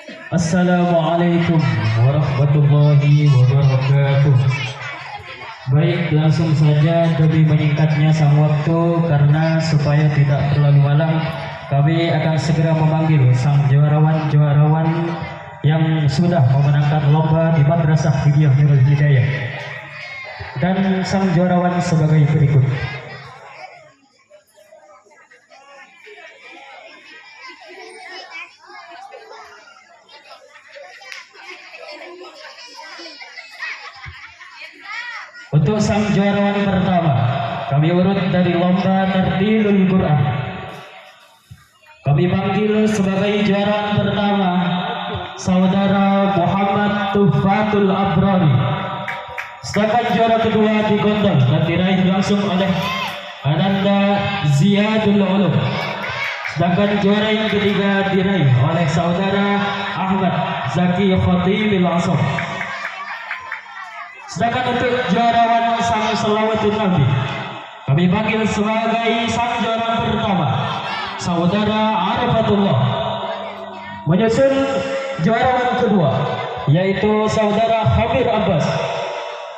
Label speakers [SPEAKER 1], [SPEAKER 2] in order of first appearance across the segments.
[SPEAKER 1] Assalamualaikum warahmatullahi wabarakatuh. Baik, langsung saja demi menyingkatnya sang waktu karena supaya tidak terlalu malam, kami akan segera memanggil sang juarawan-juarawan yang sudah memenangkan lomba di Madrasah Hidayah Nurul Hidayah. Dan sang juarawan sebagai berikut. Untuk sang juarawan pertama, kami urut dari lomba Tartilul Quran. Kami panggil sebagai juarawan pertama Saudara Muhammad Tuhfatul Abrari. Sedangkan juara kedua digondol dan diraih langsung oleh Ananda Ziyadul Ulum. Sedangkan juara yang ketiga diraih oleh Saudara Ahmad Zaki Khatibil Asam. Sedangkan untuk juarawan sang Salawatul Nabi, kami panggil sebagai sang juara pertama Saudara Arafatullah. Menyusul juarawan kedua yaitu Saudara Khabir Abbas.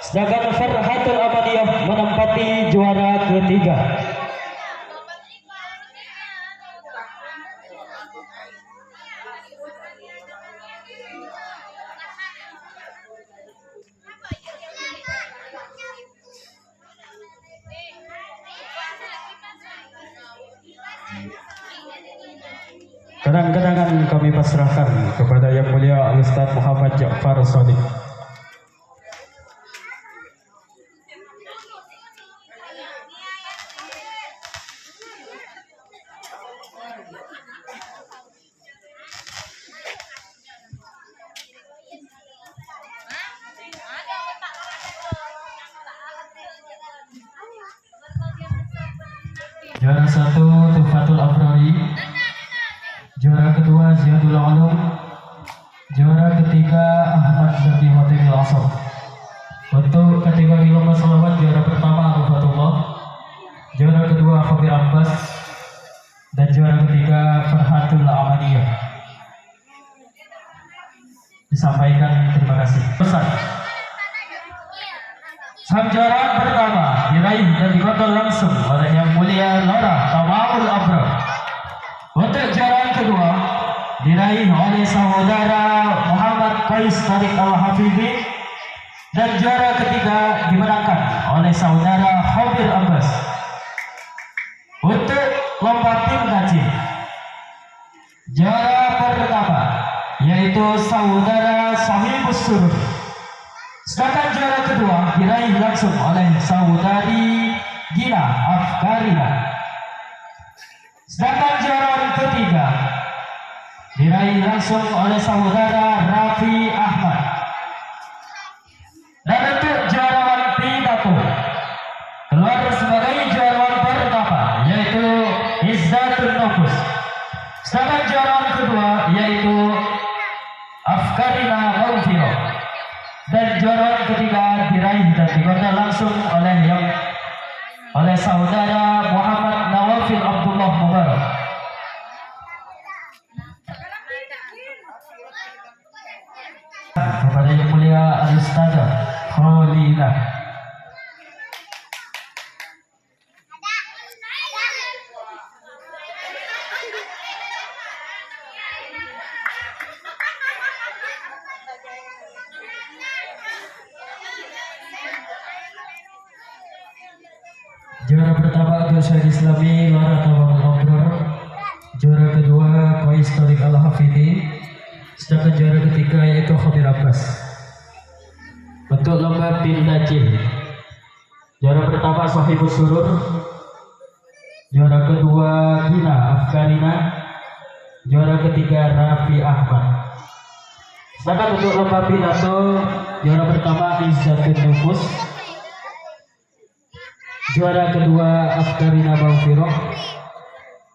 [SPEAKER 1] Sedangkan Farhatul Amaniyah menempati juara ketiga. Kenang-kenangan kami pasrahkan kepada Yang Mulia Al-Ustaz Muhammad Ja'far Shadiq. Juara satu Tuhfatul Abrari, juara kedua Ziyadul Ulum, juara ketiga Ahmad Zaki Khatibil Asam. Untuk kategori lomba selawat, juara pertama Arafatullah, juara kedua Khabir Abbas, dan juara ketiga Farhatul Amaniyah. Disampaikan terima kasih. Pesan. Sang juara pertama diraih dan digondol langsung oleh Yang Mulia Lora Tamamul Abrar. Untuk juara kedua diraih oleh Saudara Muhammad Qais Tariq Al-Hafidhi, dan juara ketiga dimenangkan oleh Saudara Khabir Abbas. Untuk lomba tim kacil, juara pertama yaitu Saudara Sahibus Surur. Sedangkan juara kedua diraih langsung oleh Saudari Gina Afkarina. Sedangkan juara ketiga diraih langsung oleh Saudara Raffi Ahmad. Dan untuk juarawan pidato keluar sebagai juarawan pertama yaitu Izzatul Nufus. Sedangkan juarawan kedua yaitu Afkarina Maufiro. Dan juara ketiga diraih dan digondol langsung oleh Saudara Muhammad Nawafil Abdullah Mubarak. Kepada Yang Mulia Al-Ustazah Kholilah. Juara pertama Abdul Syahid Islami Lara Tawang Abrar, juara kedua Qais Tariq Al-Hafidhi, sedangkan juara ketiga yaitu Khabir Abbas. Untuk lomba pindacil, juara pertama Sahibus Surur, juara kedua Gina Afkarina, juara ketiga Raffi Ahmad. Sedangkan untuk lomba pidato, juara pertama Izzatul Nufus, juara kedua Afkarina Maufiro,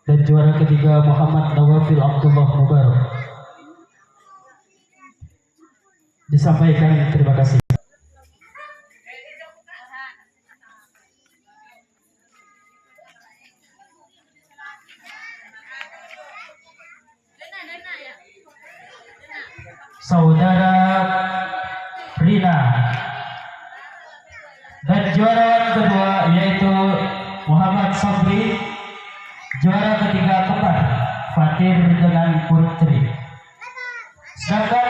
[SPEAKER 1] dan juara ketiga Muhammad Nawafil Abdullah Mubarak. Disampaikan terima kasih. saudara Rina. Dan juara kedua yaitu Muhammad Sabri. Juara ketiga kembar Fatir dengan Putri. Sedangkan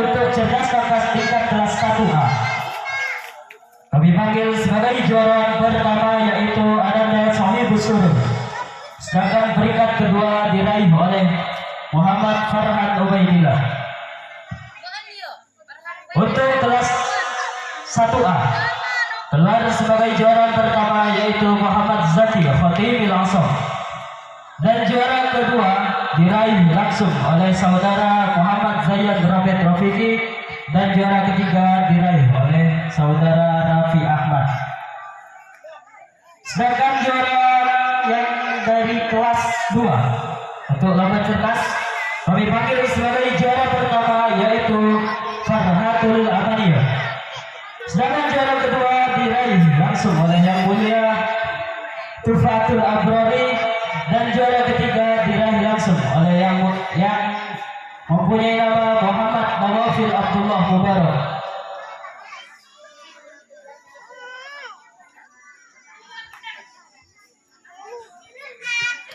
[SPEAKER 1] untuk cerdas kakak tingkat kelas 1A kami panggil sebagai juara pertama yaitu Ananda Sami Busur. Sedangkan peringkat kedua diraih oleh Muhammad Farhan Ubaidillah. Untuk kelas 1A keluar sebagai juara pertama yaitu Muhammad Zaki Fatimi langsung. Dan juara kedua diraih langsung oleh saudara Muhammad Zayan Robert Rafiki. Dan juara ketiga diraih oleh saudara Raffi Ahmad. Sedangkan juara yang dari kelas 2 untuk lomba cerdas kami panggil sebagai juara pertama yaitu Farhatul Amaniyah. Sedangkan juara kedua diraih langsung oleh yang mulia Tufatul Abrori. Dan juara ketiga diraih langsung oleh yang mempunyai nama Muhammad Nawafil Abdullah Mubarak.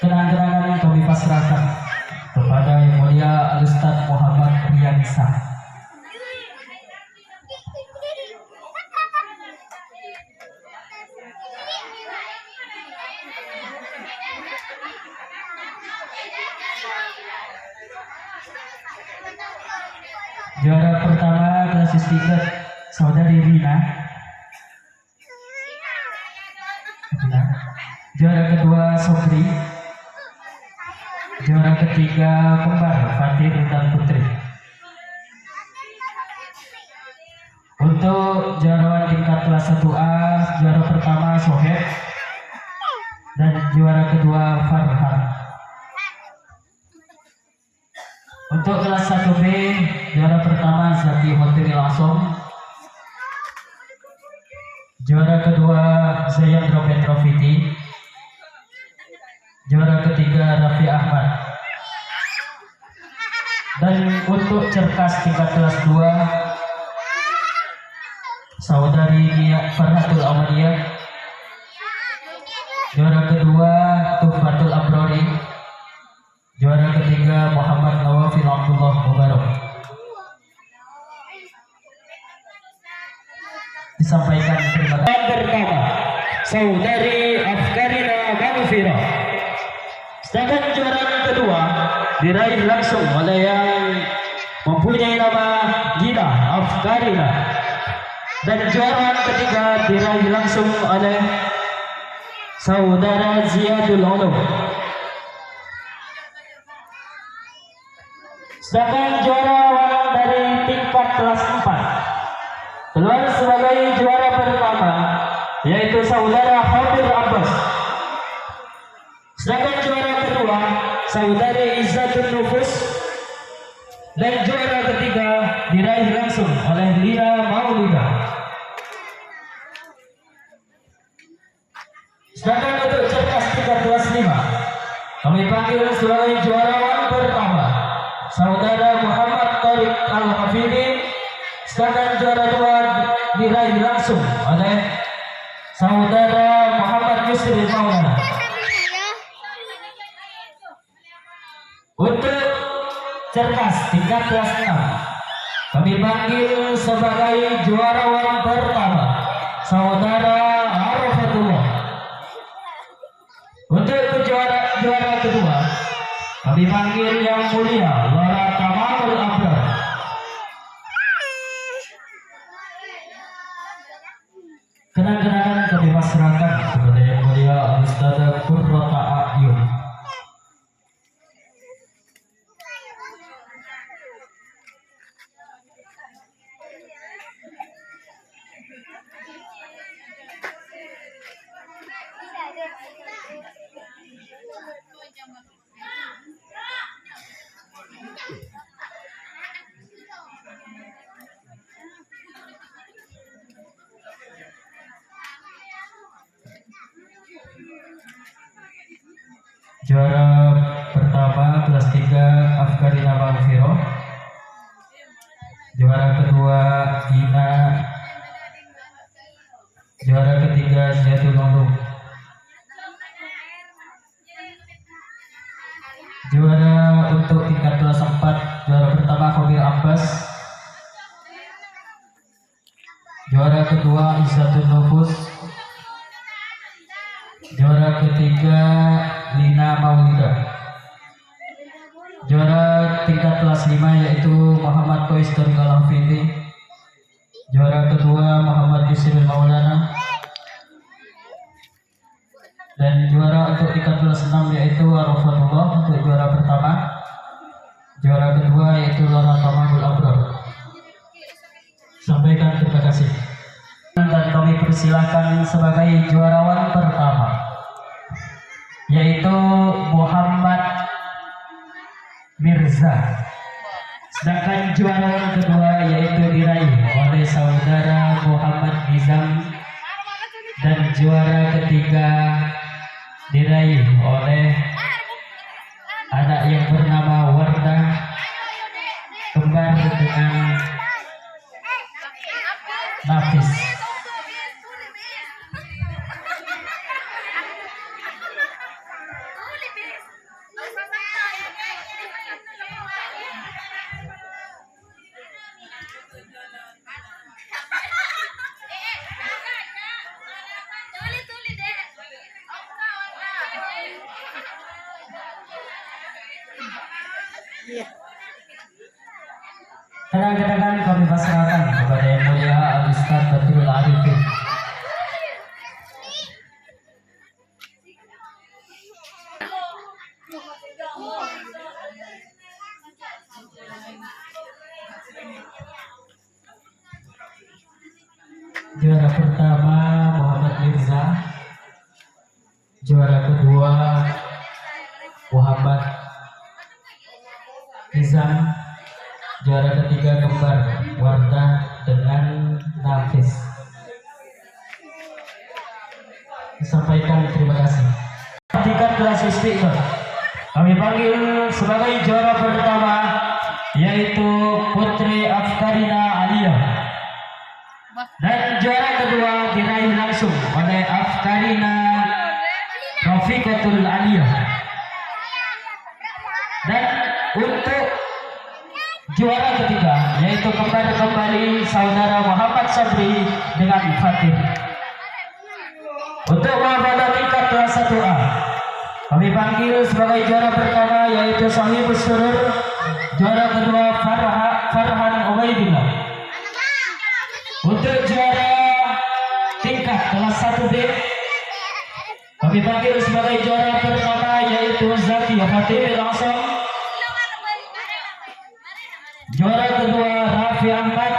[SPEAKER 1] Kenang-kenangan kami pasrahkan kepada yang mulia Al-Ustaz Muhammad Riansa. Juara pertama kelas 3 saudari Rina. Juara kedua Sobri. Juara ketiga kembar Fatir dan Putri. Untuk juara tingkat kelas 1A juara pertama Soheb dan juara kedua Farhan. Untuk kelas 1B juara pertama Zaki Hotiri langsung. Juara kedua Zayan Robert Rafiti. Juara ketiga Raffi Ahmad. Dan untuk cerdas tingkat kelas 2 saudari Nia Farhatul Amaniyah. Juara kedua Tufatul Abrori. Juara ketiga Muhammad Nawafil Abdullah Mubarak. Disampaikan terima kasih. Pertama saudari Afkarina Manufira. Sedangkan juara kedua diraih langsung oleh yang mempunyai nama Gina Afkarina. Dan juara ketiga diraih langsung oleh saudara Ziyadul Ulum. Sedangkan juara dari tingkat kelas 4 keluar sebagai juara pertama yaitu saudara Habir Abbas. Sedangkan juara kedua saudari Izzatul Nufus. Dan juara ketiga diraih langsung oleh Lina Maulida. Sedangkan untuk cerdas tingkat kelas 5 kami panggil sebagai juarawan pertama saudara Muhammad Tariq Al-Hafidhi. Sedangkan juara 2 diraih langsung oleh saudara Muhammad Yusri Maulana. Untuk cerdas tingkat kelas 6 kami panggil sebagai juarawan pertama saudara Arafatullah. Untuk juara kedua kami panggil yang mulia Lara Kamalul Abrar. Kenang-kenangan kami pasrahkan kepada yang mulia Ustaz Qurrata A'yun. Juara pertama kelas Karina Bangfiro. Juara kedua Gina. Juara ketiga Zaitun Nurul. Juara untuk tingkat kelas 4, juara pertama Khabir Abbas. Juara kedua Izzatul Nufus. Juara ketiga Lina Maulida. Juara tingkat kelas 5 yaitu Muhammad Qais Tariq Al-Hafidhi. Juara kedua Muhammad Yusril Maulana. Dan juara untuk tingkat kelas 6 yaitu Arafatullah untuk juara pertama. Juara kedua yaitu Lana Tamamul Abrar. Sampaikan terima kasih. Dan kami persilahkan sebagai juarawan pertama yaitu Muhammad Mirza. Sedangkan juarawan kedua yaitu diraih oleh saudara Muhammad Nizam. Dan juara ketiga diraih oleh anak yang bernama Warda, kembar dengan Nafis. Kadang-kadang kami pasrahkan kepada Yang Mulia Al-Ustaz Badrul Arifin. Juara pertama Muhammad Mirza. Juara kedua Muhammad Nizam. Juara ketiga kembar Warda dengan Nafis. Sampaikan terima kasih. Tingkat kelas istiqlal kami panggil sebagai juara pertama yaitu Putri Afkarina Alia. Dan juara kedua diraih langsung oleh Afkarina Rafiqatul Alia. Dan untuk juara ketiga yaitu kembali saudara Muhammad Sabri dengan Fatir. Untuk mahfadzah tingkat kelas 1A kami panggil sebagai juara pertama yaitu Sahibus Surur. Juara kedua Farhan Ubaidillah. Untuk juara tingkat kelas 1B kami panggil sebagai juara pertama yaitu Zaki Fatir Al-Asam. Juara kedua Raffi Ahmad.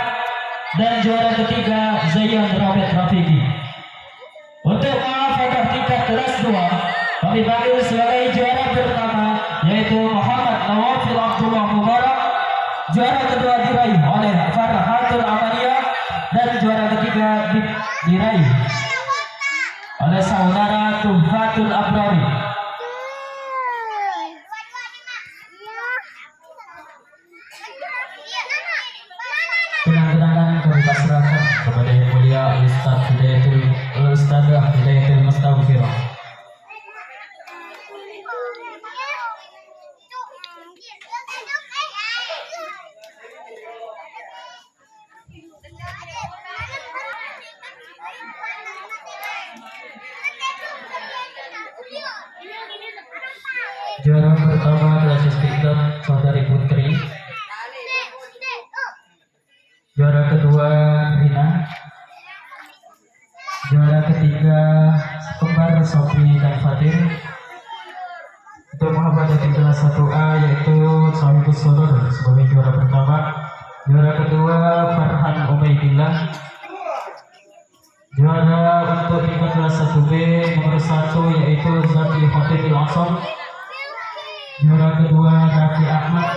[SPEAKER 1] Dan juara ketiga Zayan Robert Rafiki. Untuk mahfadzah tingkat kelas 2 kami panggil sebagai juara pertama yaitu Muhammad Nawafil Abdullah Mubarak. Juara kedua diraih oleh Farhatul Amalia. Dan juara ketiga diraih oleh saudara Tuhfatul Abrari. Kenang-kenangan kami pasrahkan kepada Yang Mulia Ustadzah Hidayatul Mustawfirah. Juara pertama kelas istiqlal saudari Putri. Juara kedua Rina. Juara ketiga kembar Sofi dan Fatir. Untuk mahfadzah tingkat kelas 1A yaitu Sahibus Surur sebagai juara pertama. Juara kedua Farhan Ubaidillah. Juara untuk tingkat kelas 1B nomor 1 yaitu Zaki Fatir Al-Asam. Juara kedua Raffi Ahmad.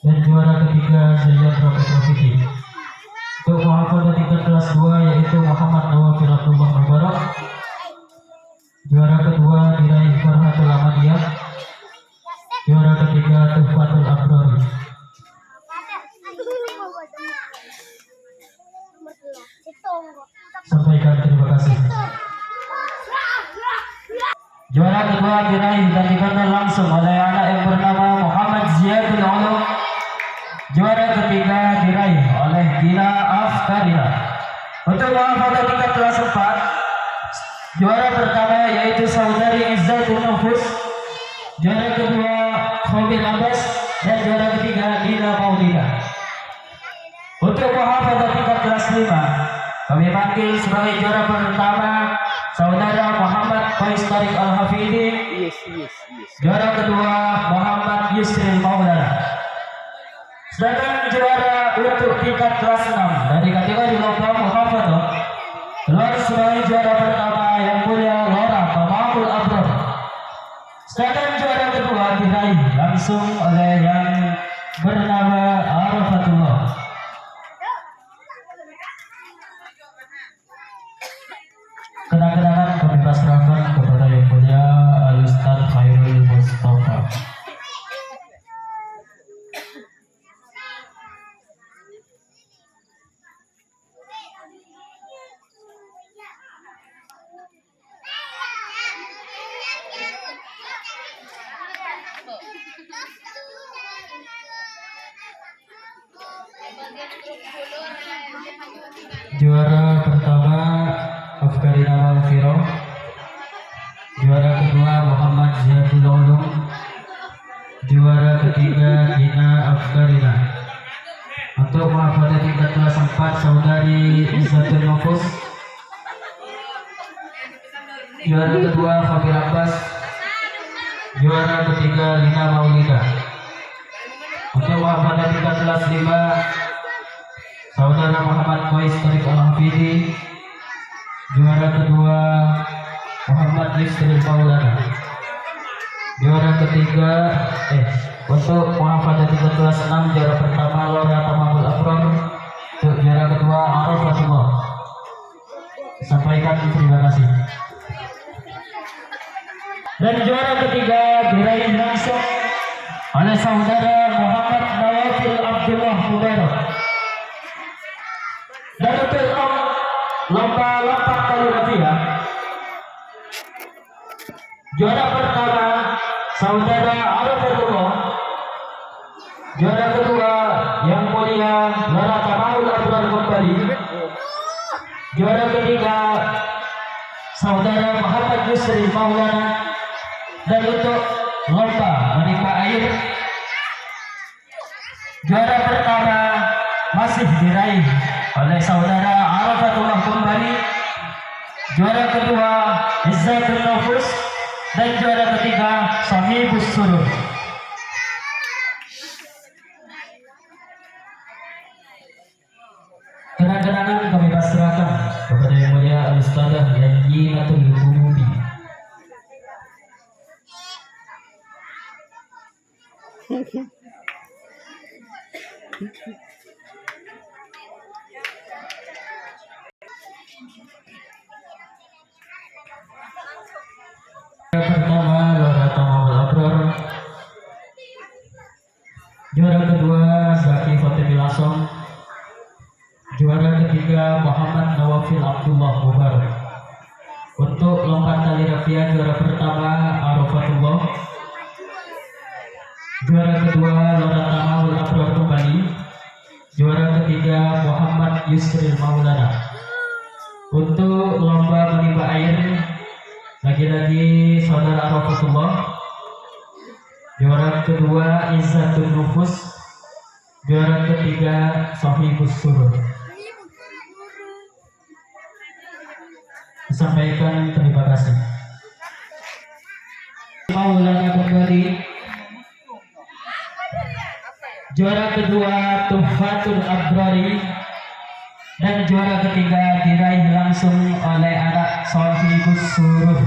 [SPEAKER 1] Dan juara ketiga Zayan Robert Rafiki. Untuk mahfadzah tingkat kelas 2 yaitu Muhammad Nawafil Abdullah Mubarak. Juara Juara kedua diraih dan digandakan langsung oleh anak yang bernama Muhammad Ziyadul Ulum. Juara ketiga diraih oleh Gina Afkarina. Untuk pada tingkat kelas 4, juara pertama yaitu saudari Izzatul Nufus, juara kedua Khabil Abbas, dan juara ketiga Dina Maulida. Untuk pada tingkat kelas 5, kami panggil sebagai juara pertama saudara Muhammad Qais Tariq Al-Hafidi. Juara kedua Muhammad Yusril Maulana. Sedangkan juara untuk tingkat kelas 6 dari kategori lomba muhafadzah keluar sebagai juara pertama yang mulia Lora Tamamul Abrar. Sedangkan juara kedua diraih langsung oleh yang bernama Arafatullah. Kenang-kenangan kami pasrahkan kepada yang mulia Al-Ustaz Khairul Mustafa. Juara pertama Afkarina Malfiro, juara kedua Muhammad Ziyadul Ulum, juara ketiga Gina Afkarina. Untuk pada tingkat kelas 4 saudari Izzatul Nufus, juara kedua Khabil Abbas, juara ketiga Lina Maulida. Untuk pada tingkat kelas 5 saudara Muhammad Qais Tariq Al-Hafidi, juara kedua Muhammad Yusril Maulana. Juara ketiga untuk pada tingkat kelas 6 juara pertama Lora Tamamul Abrar, untuk juara kedua Arafatullah. Sampaikan terima kasih. Dan juara ketiga diraih langsung oleh saudara Muhammad Nawafil Abdullah Mubarak. Dan untuk lomba lompat tali rafia, juara pertama saudara Arafatullah, juara kedua yang mulia Lora Tamamul Abrar kembali, juara ketiga saudara Muhammad Yusril Maulana. Dan untuk lomba menimba air, juara pertama masih diraih oleh saudara Arafatullah kembali, juara kedua Izzatul Nufus, dan juara ketiga Sahibus Surur. Kenang-kenangan kami pasrahkan kepada yang mulia Al-Ustadzah Yajinatul Qulubi. Pertama Lora Tamamul Abrar, juara kedua Zaki Fatimil Asom, juara ketiga Muhammad Nawafil Abdullah Mubarak. Untuk lompat tali rafia juara pertama Arafatullah, juara kedua Lora Tamamul Abrar kembali, juara ketiga Muhammad Yusril Maulana. Untuk lomba menimba air lagi-lagi saudara Arafatullah, juara kedua Izzatul Nufus, juara ketiga Sahibus Surur. Sampaikan terima kasih. Maulana kembali. Juara kedua Tuhfatul Abrari, dan juara ketiga diraih langsung oleh anak Sahibus Surur.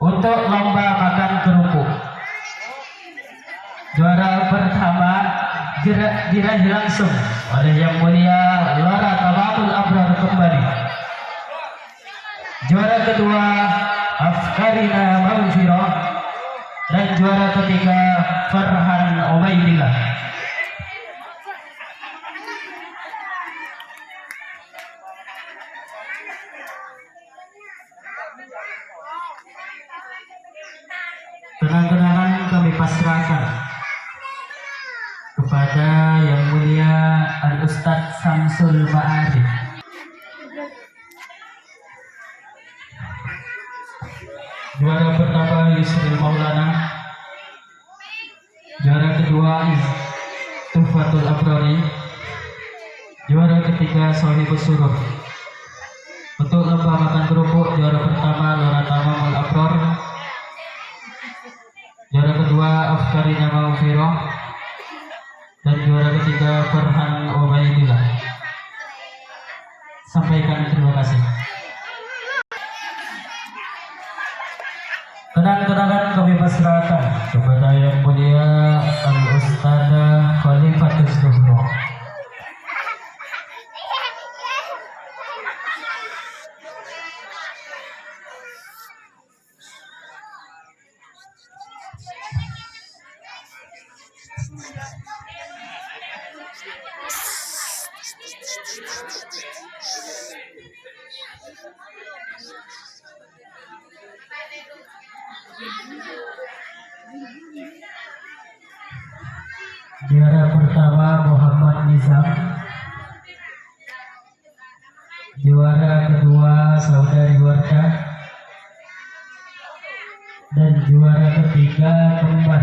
[SPEAKER 1] Untuk lomba makan kerupuk, juara pertama diraih langsung oleh yang mulia Lora Tamamul Abrar kembali, juara kedua Afkarina Malfiro, dan juara ketiga Farhan Ubaidillah. Kenang-kenangan kami pasrahkan kepada Yang Mulia Al-Ustadz Samsul Ma'arif. Juara pertama Yusril Maulana. Juara kedua Tufatul Abrari. Juara ketiga Sohibus Suruh. Untuk lomba makan kerupuk, juara pertama Lora Tamamul Abror. Juara kedua Afkarina Maufiroh. Dan juara ketiga Farhan Ubaidillah. Sampaikan terima kasih. Kenang-kenangan kami pasrahkan kepada Yang Mulia Al-Ustadzah Khalifatul Zuhro. Juara pertama Muhammad Nizam. Juara kedua Saudari Wardah. Dan juara ketiga kembar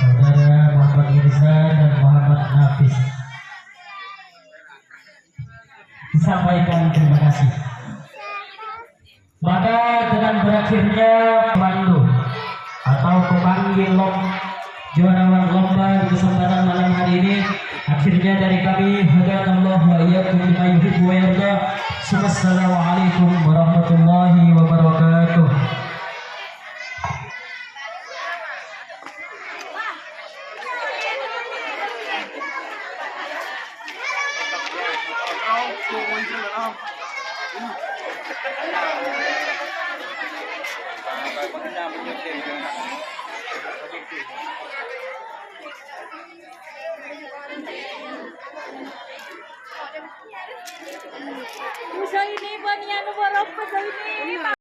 [SPEAKER 1] Saudara Muhammad Mirza dan Muhammad Nafis. Disampaikan terima kasih. Maka dengan berakhirnya pemandu atau pemanggil juara lomba di kesempatan malam hari ini, akhirnya dari kami hadanallahu wa iyyakum bima yuhibbu wa yarda. Wassalamualaikum warahmatullahi wabarakatuh.
[SPEAKER 2] Maganda ang